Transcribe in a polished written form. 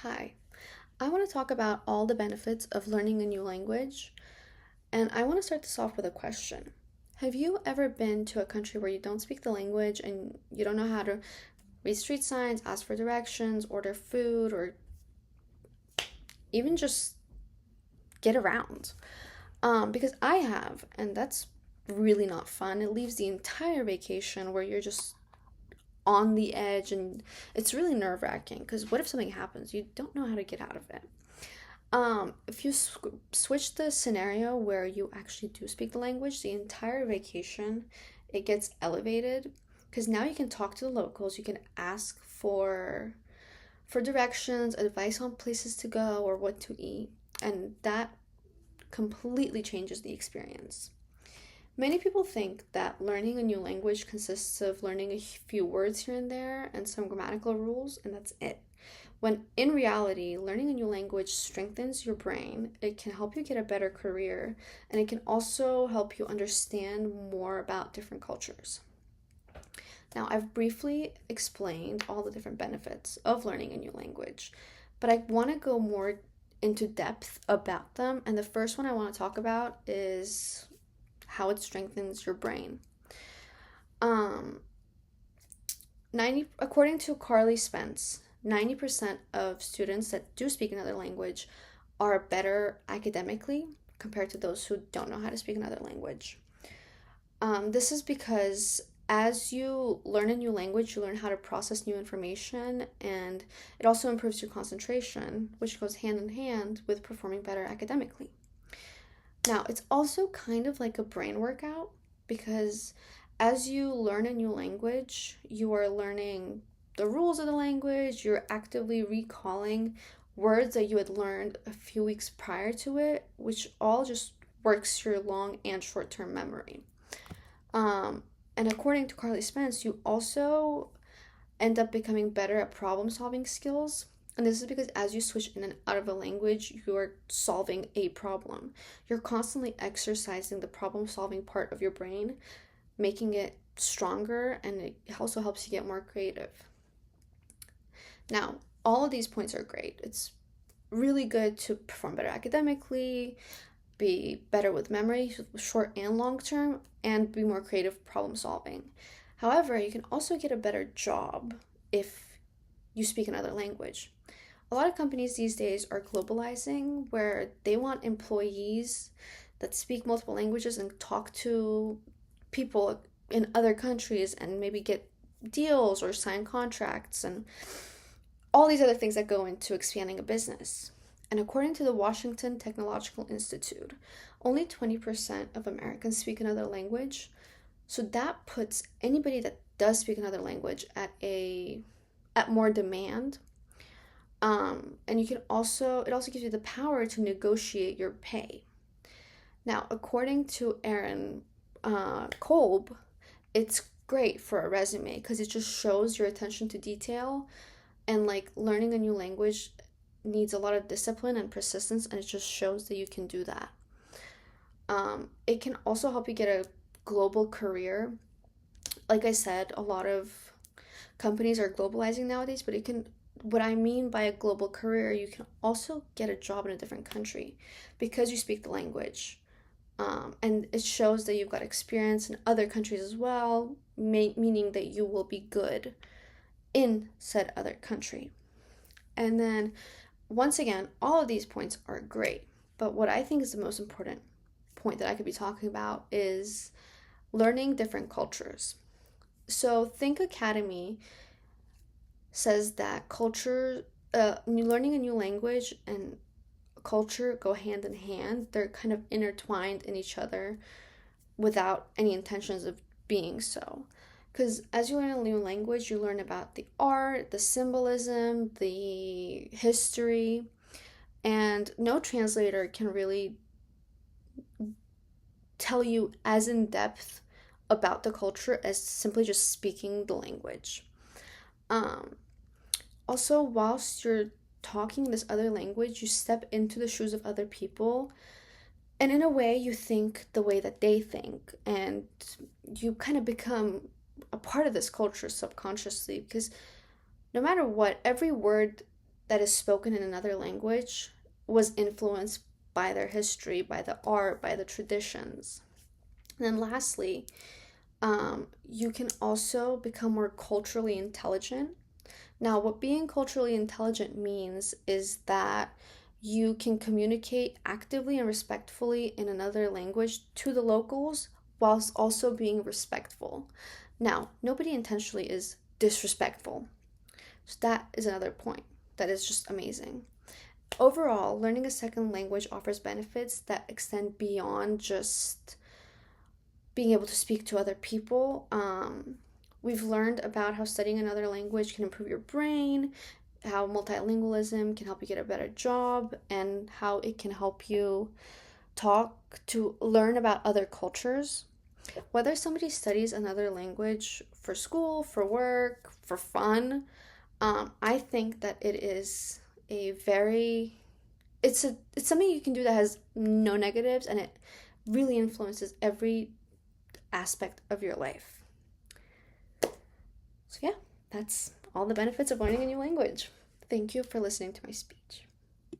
Hi, I want to talk about all the benefits of learning a new language, and I want to start this off with a question. Have you ever been to a country where you don't speak the language and you don't know how to read street signs, ask for directions, order food, or even just get around? Because I have, and that's really not fun. It leaves the entire vacation where you're just on the edge and it's really nerve-wracking because what if something happens? You don't know how to get out of it. If you switch the scenario where you actually do speak the language, the entire vacation it gets elevated because now you can talk to the locals, you can ask for directions, advice on places to go or what to eat, and that completely changes the experience. Many people think that learning a new language consists of learning a few words here and there and some grammatical rules, and that's it. When in reality, learning a new language strengthens your brain, it can help you get a better career, and it can also help you understand more about different cultures. Now, I've briefly explained all the different benefits of learning a new language, but I want to go more into depth about them, and the first one I want to talk about is how it strengthens your brain. Um, 90 according to Carly Spence, 90% of students that do speak another language are better academically compared to those who don't know how to speak another language. This is because as you learn a new language, you learn how to process new information, and it also improves your concentration, which goes hand in hand with performing better academically. Now, it's also kind of like a brain workout because as you learn a new language, you are learning the rules of the language, you're actively recalling words that you had learned a few weeks prior to it, which all just works your long and short term memory. Um, and according to Carly Spence, you also end up becoming better at problem solving skills. And this is because as you switch in and out of a language, you're solving a problem. You're constantly exercising the problem solving part of your brain, making it stronger, and it also helps you get more creative. Now, all of these points are great. It's really good to perform better academically, be better with memory, short and long term, and be more creative problem solving. However, you can also get a better job if you speak another language. A lot of companies these days are globalizing where they want employees that speak multiple languages and talk to people in other countries and maybe get deals or sign contracts and all these other things that go into expanding a business. And according to the Washington Technological Institute, only 20% of Americans speak another language. So that puts anybody that does speak another language at more demand. And you can also it also gives you the power to negotiate your pay. Now, according to Aaron Kolb, it's great for a resume because it just shows your attention to detail, and like learning a new language needs a lot of discipline and persistence, and it just shows that you can do that. It can also help you get a global career. Like I said, a lot of companies are globalizing nowadays, but it can what I mean by a global career, you can also get a job in a different country because you speak the language. And it shows that you've got experience in other countries as well, meaning that you will be good in said other country. And then, once again, all of these points are great, but what I think is the most important point that I could be talking about is learning different cultures. So, Think Academy says that learning a new language and culture go hand in hand. They're kind of intertwined in each other without any intentions of being so. Because as you learn a new language, you learn about the art, the symbolism, the history, and no translator can really tell you as in depth about the culture as simply just speaking the language. Um, Also, whilst you're talking this other language, you step into the shoes of other people, and in a way, you think the way that they think, and you kind of become a part of this culture subconsciously because no matter what, every word that is spoken in another language was influenced by their history, by the art, by the traditions. And then lastly, you can also become more culturally intelligent. Now, what being culturally intelligent means is that you can communicate actively and respectfully in another language to the locals whilst also being respectful. Now, nobody intentionally is disrespectful. So that is another point that is just amazing. Overall, learning a second language offers benefits that extend beyond just being able to speak to other people. We've learned about how studying another language can improve your brain, how multilingualism can help you get a better job, and how it can help you talk to learn about other cultures. Whether somebody studies another language for school, for work, for fun, I think that it is a very it's something you can do that has no negatives, and it really influences every aspect of your life. So yeah, that's all the benefits of learning a new language. Thank you for listening to my speech.